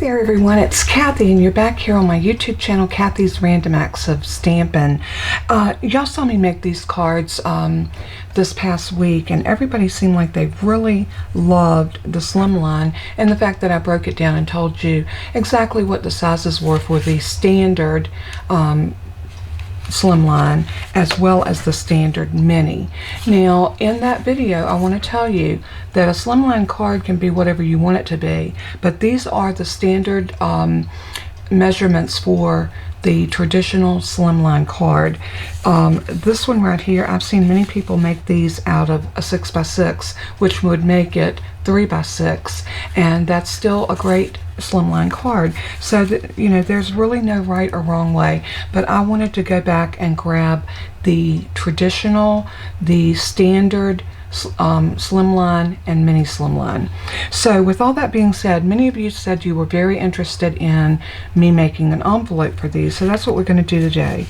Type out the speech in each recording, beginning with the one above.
there everyone, it's Kathy and you're back here on my YouTube channel, Kathy's Random Acts of Stampin'. Y'all saw me make these cards this past week and everybody seemed like they really loved the Slimline and the fact that I broke it down and told you exactly what the sizes were for the standard Slimline as well as the standard mini. Now in that video I want to tell you that a Slimline card can be whatever you want it to be, but these are the standard measurements for the traditional Slimline card. This one right here, I've seen many people make these out of a 6x6, which would make it 3x6, and that's still a great Slimline card. So that, you know, there's really no right or wrong way, but I wanted to go back and grab the traditional, the standard Slimline and mini Slimline. So with all that being said, many of you said you were very interested in me making an envelope for these, so that's what we're going to do today.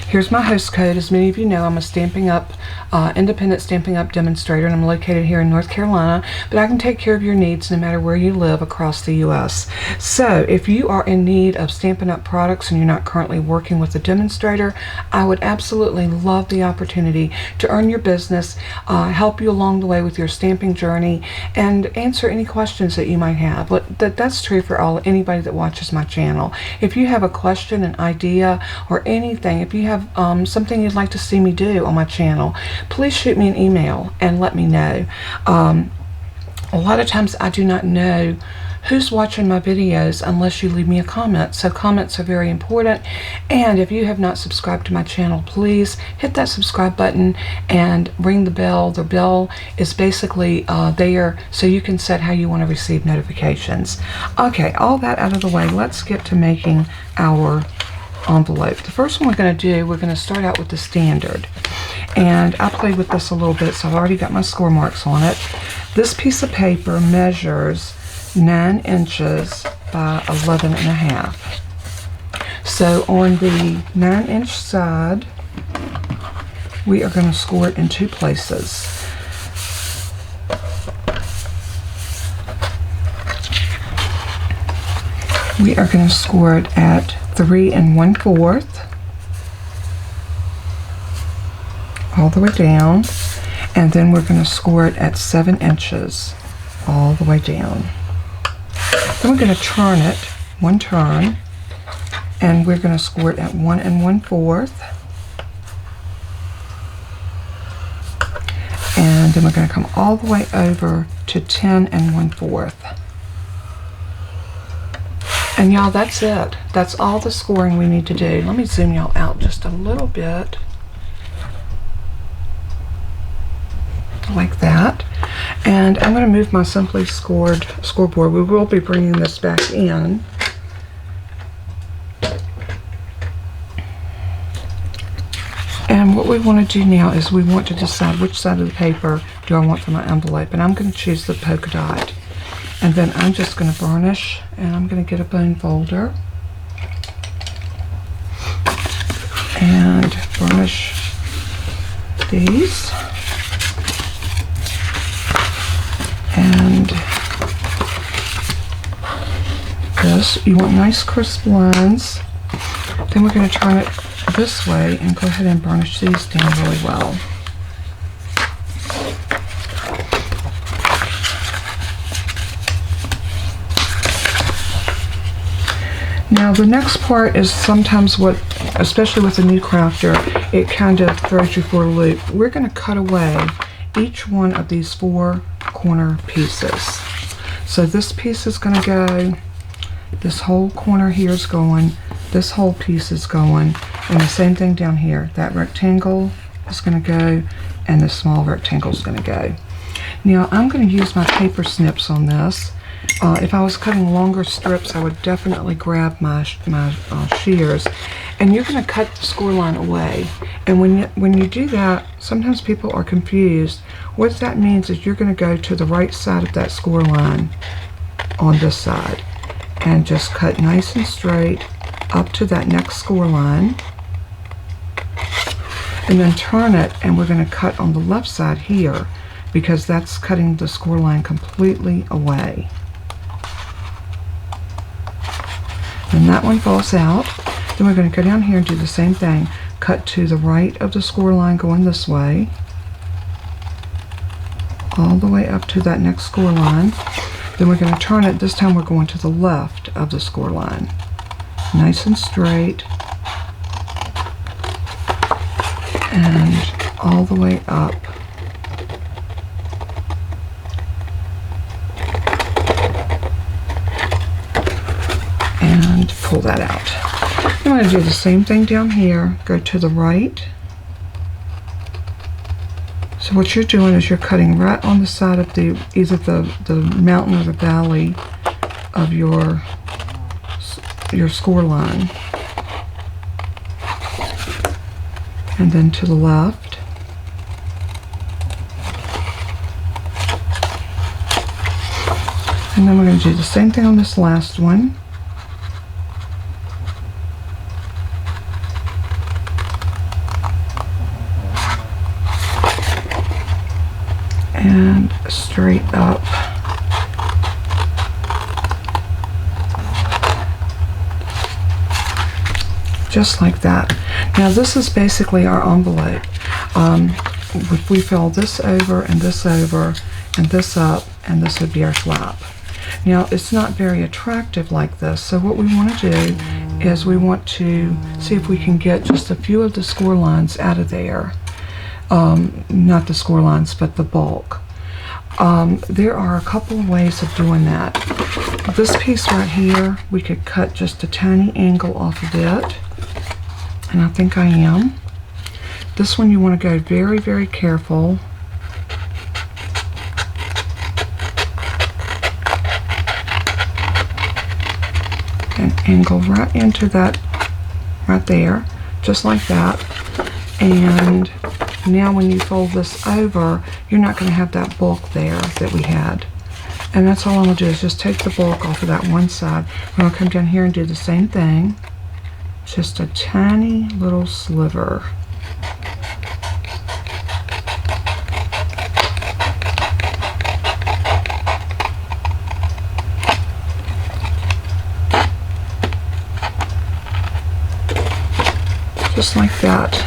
Here's my host code. As many of you know, I'm a Stampin' Up! Independent Stampin' Up! Demonstrator, and I'm located here in North Carolina, but I can take care of your needs no matter where you live across the US. So if you are in need of Stampin' Up! Products and you're not currently working with a demonstrator, I would absolutely love the opportunity to earn your business, help you along the way with your stamping journey, and answer any questions that you might have. But that's true for anybody that watches my channel. If you have a question, an idea, or anything, if you have something you'd like to see me do on my channel, please shoot me an email and let me know. A lot of times I do not know who's watching my videos unless you leave me a comment, so comments are very important. And if you have not subscribed to my channel, please hit that subscribe button and ring the bell. The bell is basically there so you can set how you want to receive notifications. Okay, all that out of the way, let's get to making our envelope. The first one we're going to do, we're going to start out with the standard, and I played with this a little bit, so I've already got my score marks on it. This piece of paper measures 9 inches by 11.5. So on the 9-inch side, we are going to score it in 2 places. We are going to score it at 3 1/4 all the way down, and then we're going to score it at 7 inches all the way down. Then we're going to turn it one turn, and we're going to score it at 1 1/4, and then we're going to come all the way over to 10 1/4. And y'all, that's it. That's all the scoring we need to do. Let me zoom y'all out just a little bit. Like that. And I'm going to move my Simply Scored scoreboard. We will be bringing this back in. And what we want to do now is we want to decide which side of the paper do I want for my envelope. And I'm going to choose the polka dot. And then I'm just going to burnish, and I'm going to get a bone folder and burnish these. And this, you want nice crisp lines. Then we're going to turn it this way and go ahead and burnish these down really well. Now the next part is sometimes what, especially with a new crafter, it kind of throws you for a loop. We're going to cut away each one of these 4 corner pieces. So this piece is going to go, this whole corner here is going, this whole piece is going, and the same thing down here. That rectangle is going to go, and this small rectangle is going to go. Now I'm going to use my paper snips on this. If I was cutting longer strips, I would definitely grab my shears, and you're going to cut the score line away. And when you do that, sometimes people are confused. What that means is you're going to go to the right side of that score line on this side and just cut nice and straight up to that next score line, and then turn it, and we're going to cut on the left side here because that's cutting the score line completely away. Then that one falls out. Then we're going to go down here and do the same thing. Cut to the right of the score line going this way, all the way up to that next score line. Then we're going to turn it. This time we're going to the left of the score line. Nice and straight. And all the way up. And pull that out. I'm going to do the same thing down here. Go to the right. So what you're doing is you're cutting right on the side of either the mountain or the valley of your score line. And then to the left. And then we're going to do the same thing on this last one. And straight up. Just like that. Now this is basically our envelope. If we fill this over and this over and this up, and this would be our flap. Now it's not very attractive like this, so what we want to do is we want to see if we can get just a few of the score lines out of there. Not the score lines, but the bulk. There are a couple of ways of doing that. This piece right here, we could cut just a tiny angle off of it, and I think I am. This one you want to go very, very careful. And angle right into that, right there, just like that. And now when you fold this over, you're not going to have that bulk there that we had. And that's all I'm going to do is just take the bulk off of that one side. I'm going to come down here and do the same thing. Just a tiny little sliver. Just like that.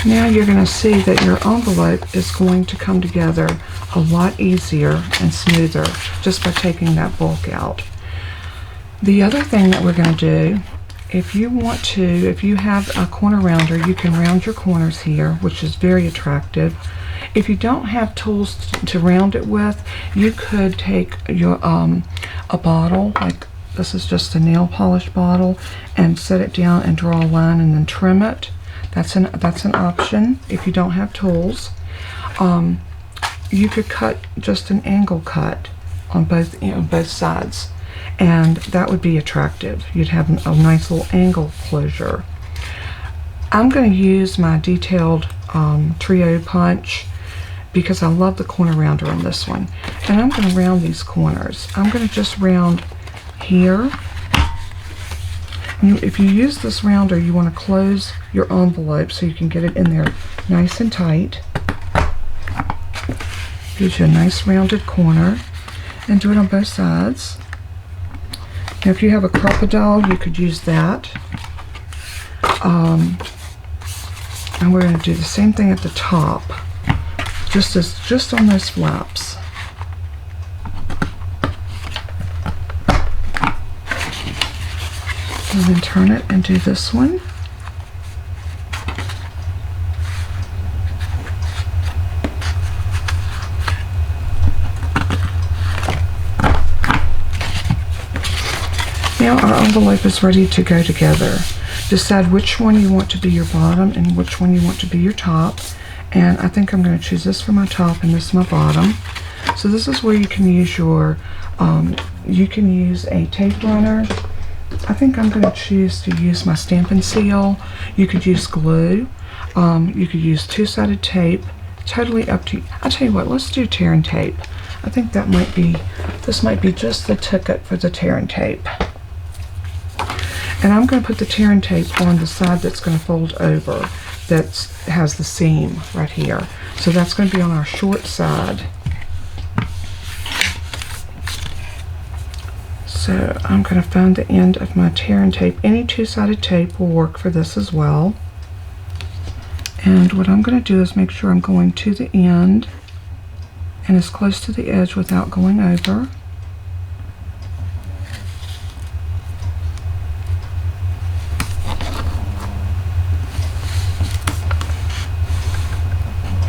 Now you're going to see that your envelope is going to come together a lot easier and smoother just by taking that bulk out. The other thing that we're going to do, if you want to, if you have a corner rounder, you can round your corners here, which is very attractive. If you don't have tools to round it with, you could take your a bottle, like this is just a nail polish bottle, and set it down and draw a line and then trim it. That's an option if you don't have tools. You could cut just an angle cut on both sides, and that would be attractive. You'd have a nice little angle closure. I'm going to use my detailed trio punch because I love the corner rounder on this one, and I'm going to round these corners. I'm going to just round here. If you use this rounder, you want to close your envelope so you can get it in there nice and tight. Gives you a nice rounded corner, and do it on both sides. Now if you have a crocodile, you could use that. And we're going to do the same thing at the top, just on those flaps. And then turn it and do this one. Now our envelope is ready to go together. Decide which one you want to be your bottom and which one you want to be your top. And I think I'm going to choose this for my top and this my bottom. So this is where you can use your, you can use a tape runner. I think I'm going to choose to use my Stampin' Seal. You could use glue. You could use two-sided tape. Totally up to you. I'll tell you what, let's do tear and tape. I think that might be, this might be just the ticket for the tear and tape. And I'm going to put the tear and tape on the side that's going to fold over, that has the seam right here. So that's going to be on our short side. So I'm going to find the end of my tear and tape. Any two-sided tape will work for this as well. And what I'm going to do is make sure I'm going to the end and as close to the edge without going over.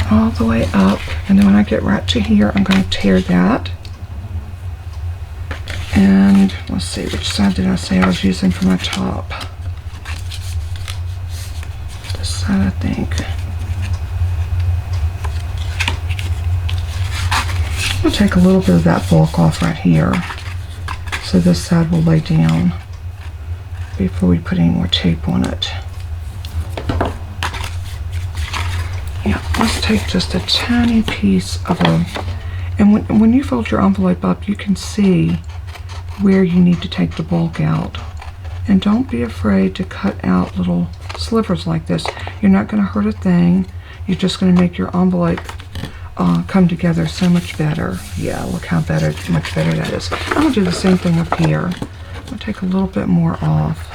All the way up, and then when I get right to here, I'm going to tear that. And let's see, which side did I say I was using for my top? This side, I think. I'll take a little bit of that bulk off right here, so this side will lay down before we put any more tape on it. Yeah, let's take just a tiny piece of a, and when you fold your envelope up, you can see where you need to take the bulk out. And don't be afraid to cut out little slivers like this. You're not going to hurt a thing. You're just going to make your envelope come together so much better. Yeah, look how much better that is. I'm going to do the same thing up here. I'm going to take a little bit more off.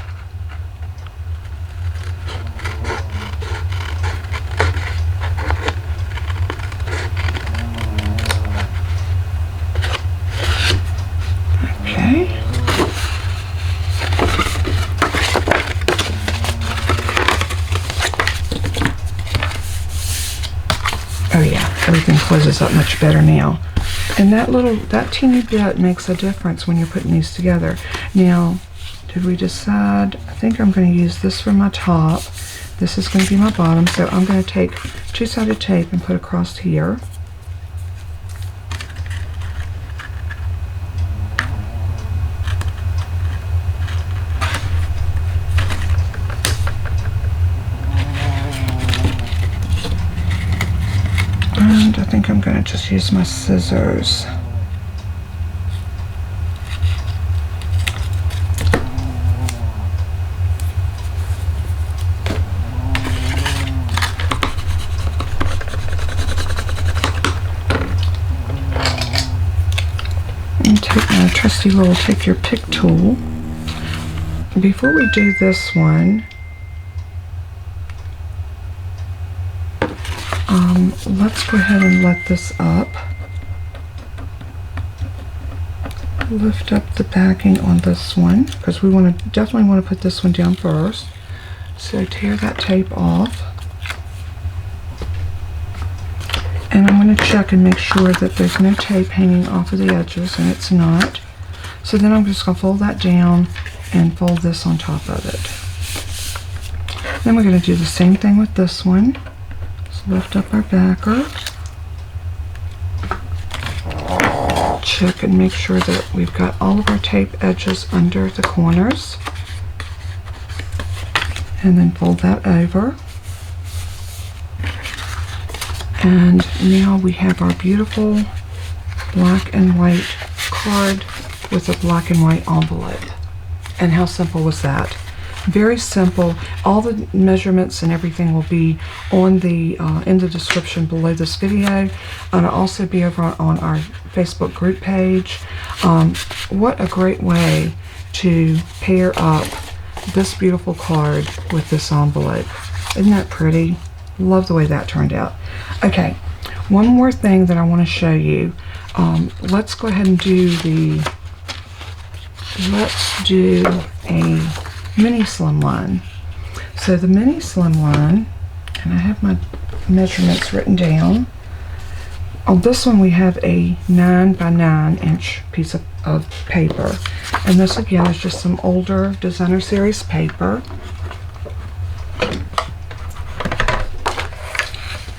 Oh yeah, everything closes up much better now. And that teeny bit makes a difference when you're putting these together. Now, did we decide? I think I'm going to use this for my top. This is going to be my bottom, so I'm going to take two-sided tape and put across here. And I think I'm going to just use my scissors. And take my trusty little take your pick tool. Before we do this one, let's go ahead and let this up. Lift up the backing on this one because we definitely want to put this one down first. So tear that tape off. And I'm going to check and make sure that there's no tape hanging off of the edges, and it's not. So then I'm just going to fold that down and fold this on top of it. Then we're going to do the same thing with this one. Lift up our backer, check and make sure that we've got all of our tape edges under the corners, and then fold that over. And now we have our beautiful black and white card with a black and white envelope. And how simple was that? Very simple. All the measurements and everything will be on the in the description below this video, and it'll also be over on our Facebook group page. What a great way to pair up this beautiful card with this envelope. Isn't that pretty? Love the way that turned out. Okay, one more thing that I want to show you. Let's go ahead and do a mini slimline. So the mini slimline, and I have my measurements written down. On this one we have a 9 by 9 inch piece of paper, and this again is just some older designer series paper.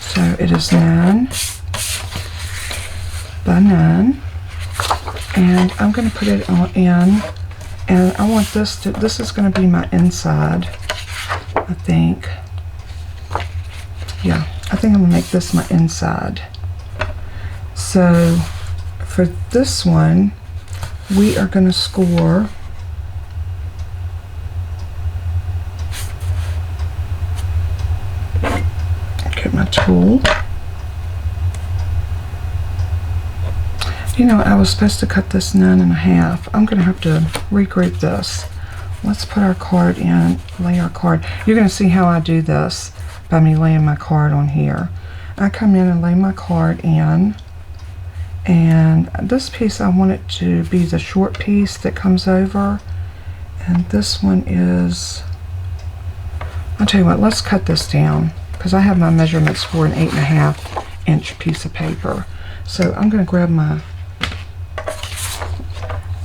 So it is 9 by 9, and I'm going to put it in. And I want this is going to be my inside, I think. Yeah, I think I'm going to make this my inside. So for this one, we are going to score get my tool. You know, I was supposed to cut this 9.5. I'm going to have to regroup this. Let's put our card in, lay our card. You're going to see how I do this by me laying my card on here. I come in and lay my card in, and this piece I want it to be the short piece that comes over, and this one is, I'll tell you what, let's cut this down because I have my measurements for an 8.5 inch piece of paper. So I'm going to grab my,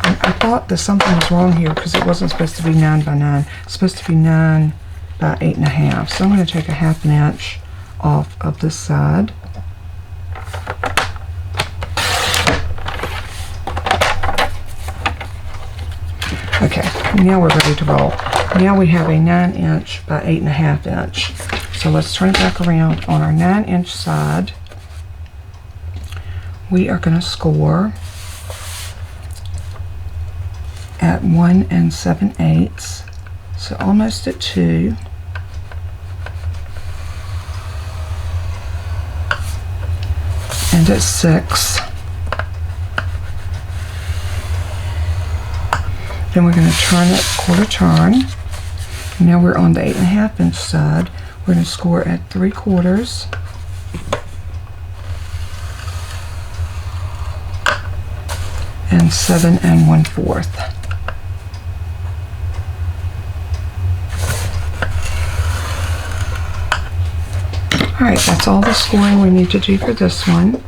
I thought that something was wrong here because it wasn't supposed to be 9 by 9. It's supposed to be 9 by 8.5. So I'm going to take a 1/2 inch off of this side. Okay, now we're ready to roll. Now we have a 9 inch by 8.5 inch. So let's turn it back around. On our 9 inch side, we are going to score at 1 7/8, so almost at 2. And at 6. Then we're going to turn it quarter turn. Now we're on the 8.5 inch side. We're going to score at 3/4. And 7 1/4. Alright, that's all the scoring we need to do for this one.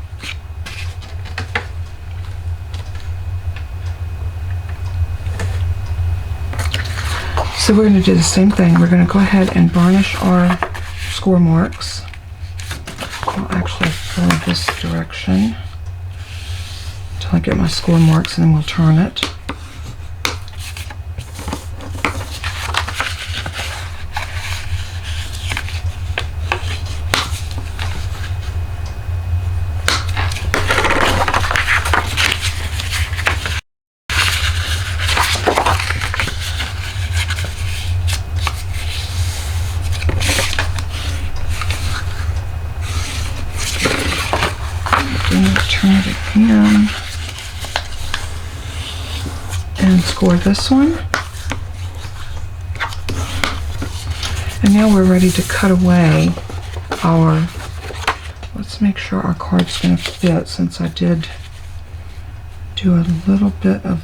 So we're going to do the same thing. We're going to go ahead and varnish our score marks. I'll actually go this direction until I get my score marks, and then we'll turn it. Turn it again and score this one. And now we're ready to cut away our, let's make sure our card's going to fit, since I did do a little bit of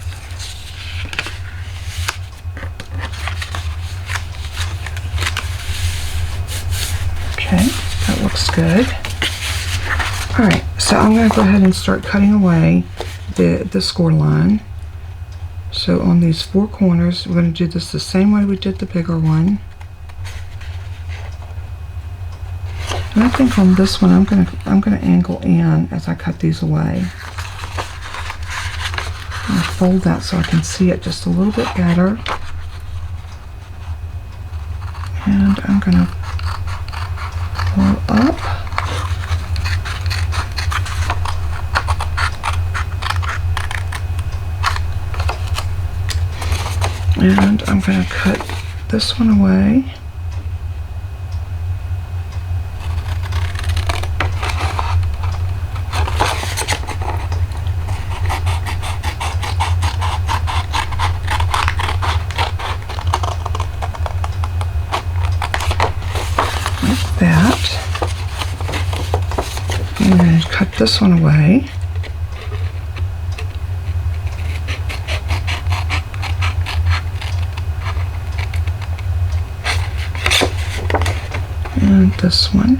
okay, that looks good. Alright, so I'm going to go ahead and start cutting away the score line. So on these 4 corners, we're going to do this the same way we did the bigger one. And I think on this one, I'm going to angle in as I cut these away. I'm going to fold that so I can see it just a little bit better. And I'm going to roll up. And I'm going to cut this one away. Like that. I'm going to cut this one away. And this one.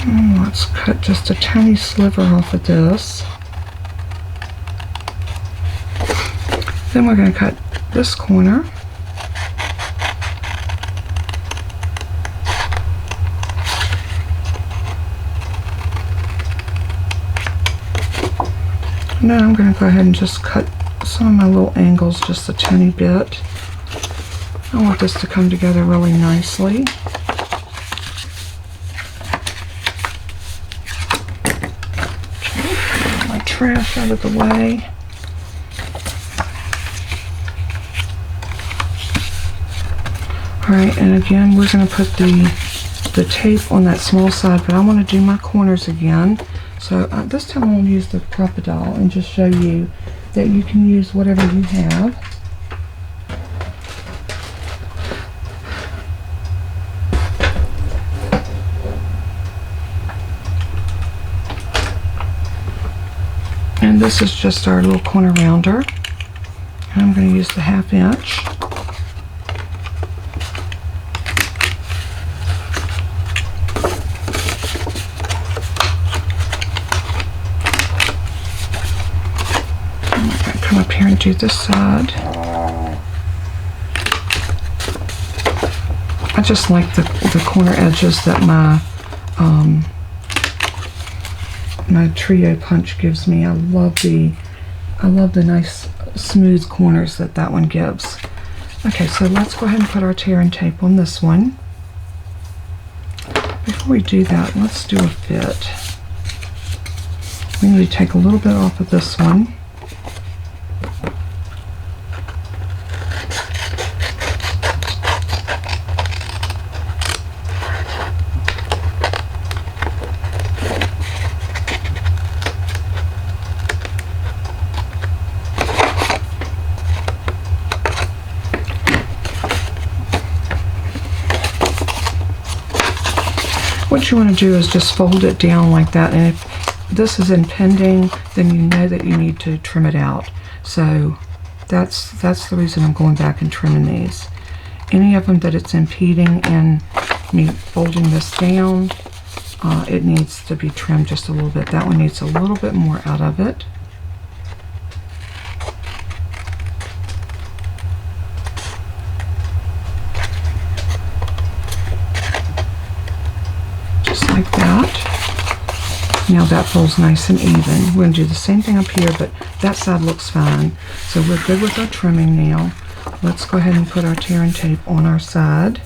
And let's cut just a tiny sliver off of this. Then we're going to cut this corner. And then I'm going to go ahead and just cut some of my little angles just a tiny bit. I want this to come together really nicely. Okay, get my trash out of the way. Alright, and again, we're going to put the tape on that small side, but I want to do my corners again. So this time I'm going to use the crocodile and just show you that you can use whatever you have. And this is just our little corner rounder. And I'm going to use the 1/2 inch. Come up here and do this side. I just like the corner edges that my my trio punch gives me. I love the nice smooth corners that one gives. Okay, so let's go ahead and put our tear and tape on this one. Before we do that, let's do a fit. We need to take a little bit off of this one. What you want to do is just fold it down like that, and if this is impinging, then you know that you need to trim it out. So that's the reason I'm going back and trimming these. Any of them that it's impeding in me folding this down, it needs to be trimmed just a little bit. That one needs a little bit more out of it. Like that. Now that folds nice and even. We're going to do the same thing up here, but that side looks fine. So we're good with our trimming now. Let's go ahead and put our tear and tape on our side.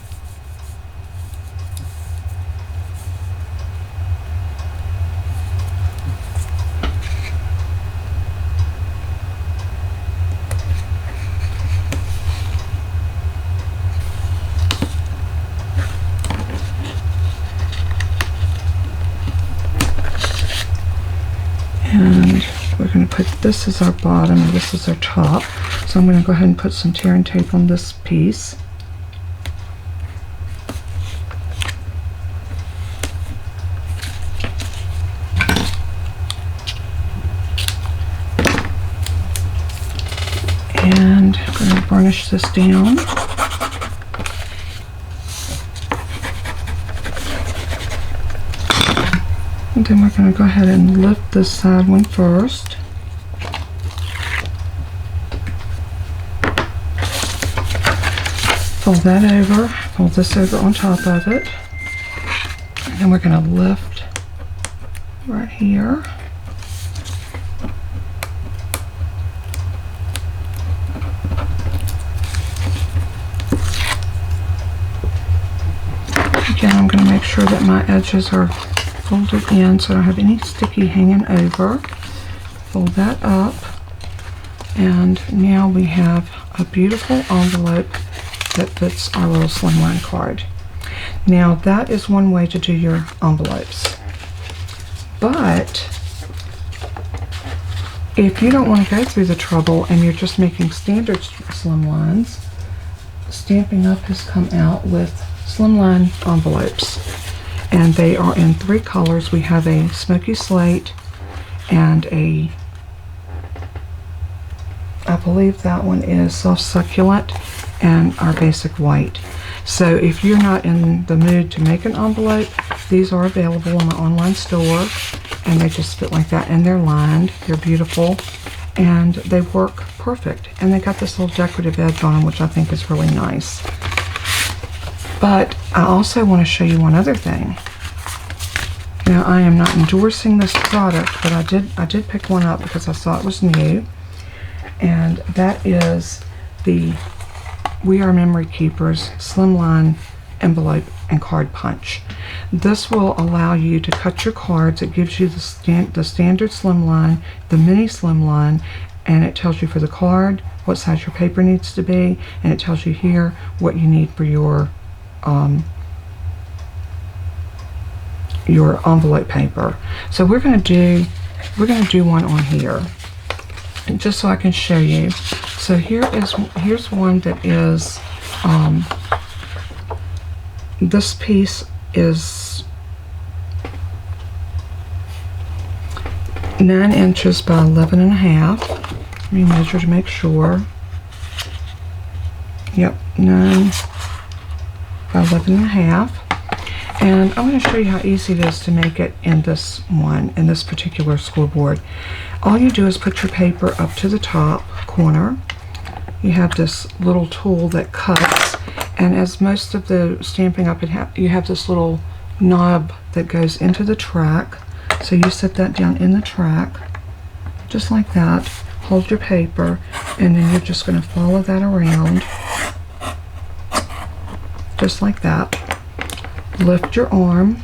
And we're going to put this as our bottom and this is our top. So I'm going to go ahead and put some tear and tape on this piece. And I'm going to burnish this down. And then we're going to go ahead and lift this side one first. Fold that over, fold this over on top of it. And then we're going to lift right here. Again, I'm going to make sure that my edges are folded in so I don't have any sticky hanging over. Fold that up, and now we have a beautiful envelope that fits our little slimline card. Now that is one way to do your envelopes, but if you don't want to go through the trouble and you're just making standard slimlines, Stampin' Up! Has come out with slimline envelopes. And they are in 3 colors. We have a smoky slate and I believe that one is soft succulent, and our basic white. So if you're not in the mood to make an envelope, these are available in my online store, and they just fit like that, and they're lined. They're beautiful, and they work perfect. And they got this little decorative edge on them, which I think is really nice. But I also want to show you one other thing. Now, I am not endorsing this product, but I did pick one up because I saw it was new, and that is the WR Memory Keepers Slimline Envelope and Card Punch. This will allow you to cut your cards. It gives you the standard slimline, the mini slimline, and it tells you for the card what size your paper needs to be, and it tells you here what you need for your envelope paper. So we're going to do one on here, just so I can show you. So here's one that is this piece is 9 inches by 11.5. Let me measure to make sure. Yep, 9 by 11.5. And I'm going to show you how easy it is to make it in this particular scoreboard. All you do is put your paper up to the top corner. You have this little tool that cuts, and as most of the Stampin' Up! You have this little knob that goes into the track. So you set that down in the track, just like that. Hold your paper, and then you're just going to follow that around, just like that. Lift your arm,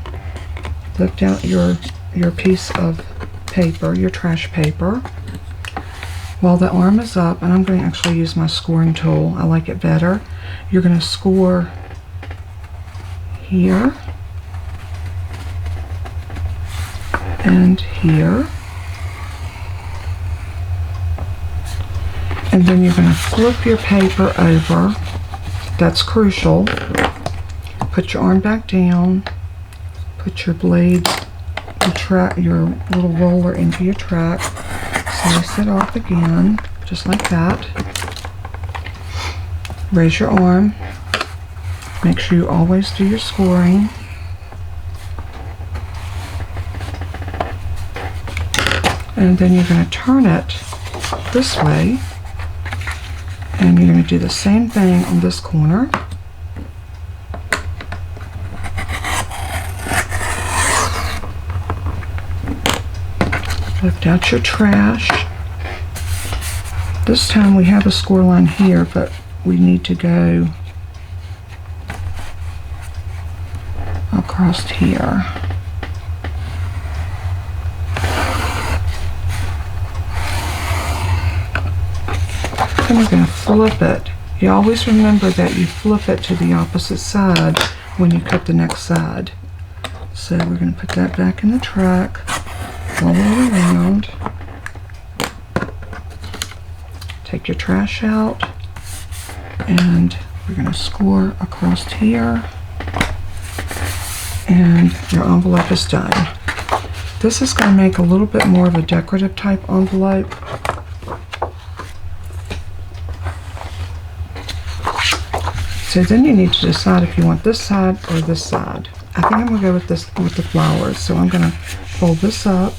lift out your piece of paper, your trash paper, while the arm is up, and I'm going to actually use my scoring tool. I like it better. You're going to score here and here, and then you're going to flip your paper over. That's crucial. Put your arm back down, put your blades, your little roller into your track, slice it off again, just like that. Raise your arm, make sure you always do your scoring. And then you're going to turn it this way, and you're going to do the same thing on this corner. Lift out your trash. This time we have a score line here, but we need to go across here. Then we're going to flip it. You always remember that you flip it to the opposite side when you cut the next side. So we're going to put that back in the track. Roll it around, take your trash out, and we're going to score across here, and your envelope is done. This is going to make a little bit more of a decorative type envelope. So then you need to decide if you want this side or this side. I think I'm going to go with this with the flowers, so I'm going to fold this up.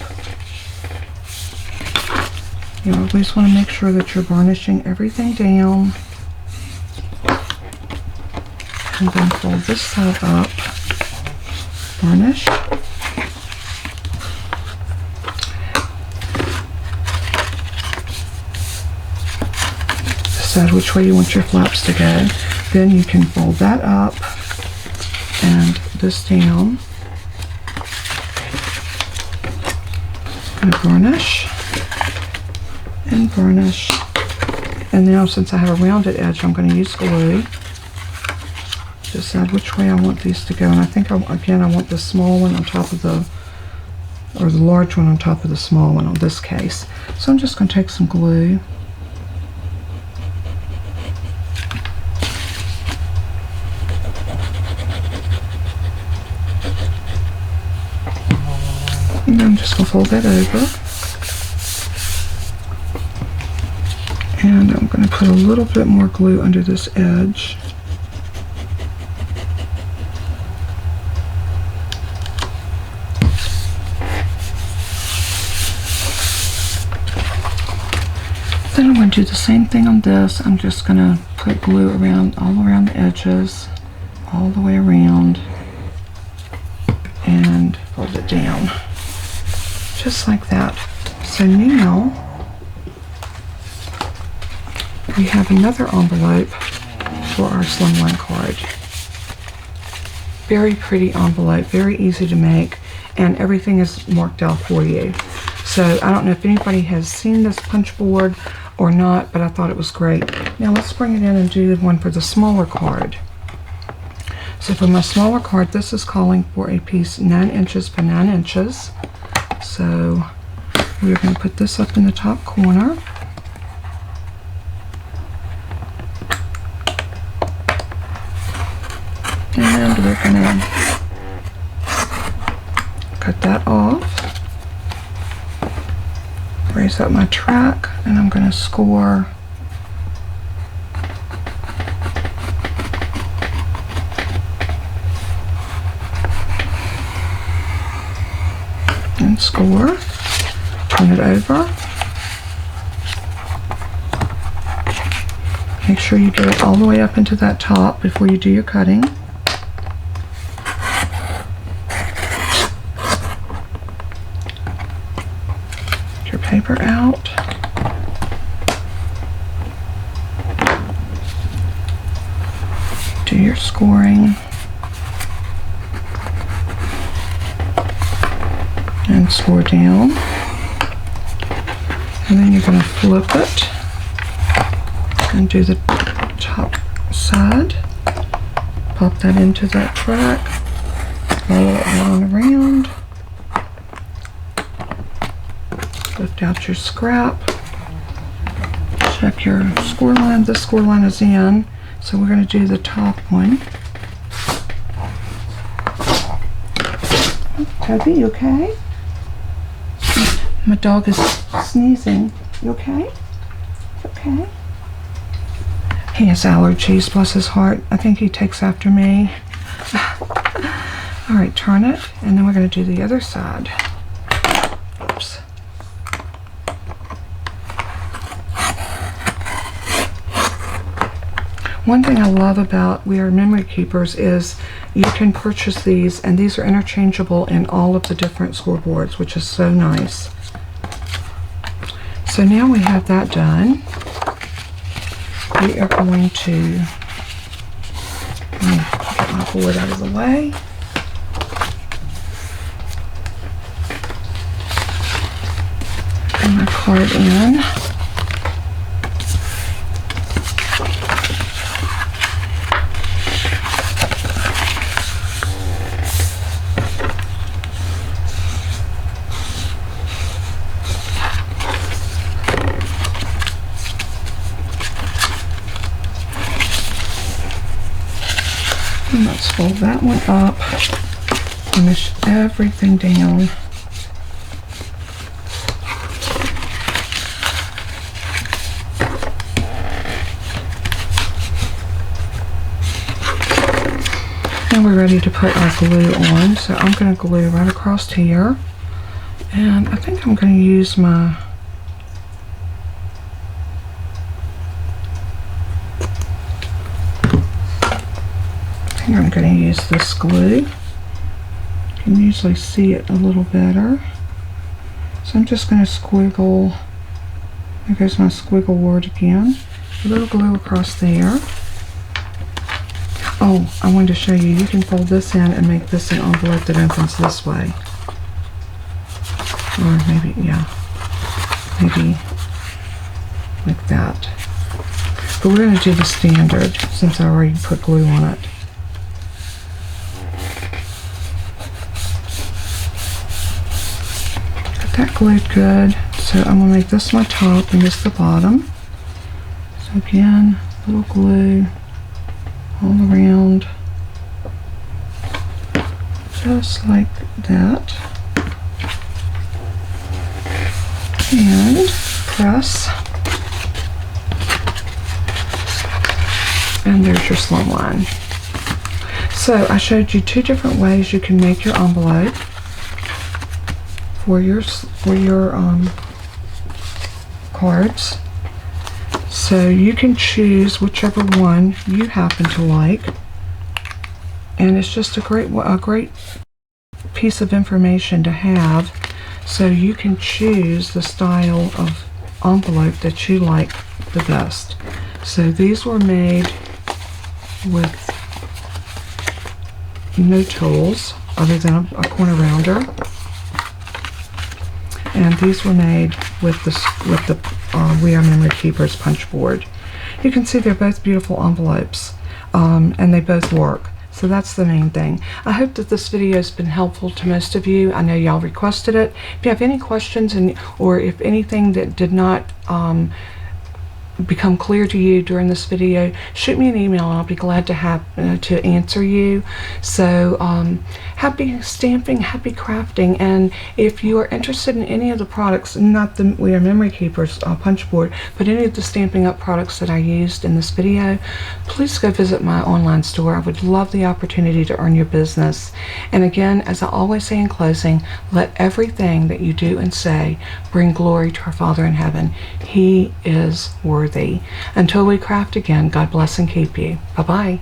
You always want to make sure that you're varnishing everything down. And then fold this side up, varnish. Decide which way you want your flaps to go. Then you can fold that up and this down. And varnish and varnish. And now, since I have a rounded edge, I'm going to use glue. Decide which way I want these to go. And I think, again, I want the small one on top of the, or the large one on top of the small one on this case. So I'm just going to take some glue. And I'm just going to fold that over. And I'm going to put a little bit more glue under this edge. Then I'm going to do the same thing on this. I'm just going to put glue all around the edges, all the way around, and fold it down. Just like that. So now we have another envelope for our Slimline card. Very pretty envelope, very easy to make, and everything is marked out for you. So I don't know if anybody has seen this punch board or not, but I thought it was great. Now let's bring it in and do the one for the smaller card. So for my smaller card, this is calling for a piece 9 inches by 9 inches. So we're going to put this up in the top corner. And we're going to cut that off. Raise up my track, and I'm going to score and score. Turn it over. Make sure you get it all the way up into that top before you do your cutting. Get your paper out. Do your scoring. And score down. And then you're going to flip it and do the top side. Pop that into that track. Follow it on around. Lift out your scrap. Check your score line. This score line is in, so we're going to do the top one. Toby, you okay? My dog is sneezing. You okay? Okay. He has allergies, bless his heart. I think he takes after me. All right, turn it, and then we're going to do the other side. Oops. One thing I love about WR Memory Keepers is you can purchase these, and these are interchangeable in all of the different scoreboards, which is so nice. So now we have that done. We are going to get my board out of the way. Bring my card in. And let's fold that one up, finish everything down. Now we're ready to put our glue on, so I'm going to glue right across here, and I think I'm going to use my I'm going to use this glue. You can usually see it a little better. So I'm just going to squiggle. There goes my squiggle word again. A little glue across there. Oh, I wanted to show you. You can fold this in and make this an envelope that opens this way. Or maybe, yeah. Maybe like that. But we're going to do the standard since I already put glue on it. That glued good, so I'm going to make this my top and this the bottom. So again, a little glue all around, just like that, and press, and there's your slimline. So I showed you 2 different ways you can make your envelope for your cards. So you can choose whichever one you happen to like, and it's just a great piece of information to have, so you can choose the style of envelope that you like the best. So these were made with no tools other than a corner rounder. and these were made with the WR Memory Keepers punch board. You can see they're both beautiful envelopes, and they both work. So that's the main thing. I hope that this video has been helpful to most of you. I know y'all requested it. If you have any questions or if anything that did not become clear to you during this video, shoot me an email and I'll be glad to have to answer you. So happy stamping, happy crafting, and if you are interested in any of the products, not the WR Memory Keepers punch board, but any of the Stampin' Up products that I used in this video, please go visit my online store. I would love the opportunity to earn your business. And again, as I always say in closing, let everything that you do and say bring glory to our Father in heaven. He is worthy. Until we craft again, God bless and keep you. Bye-bye.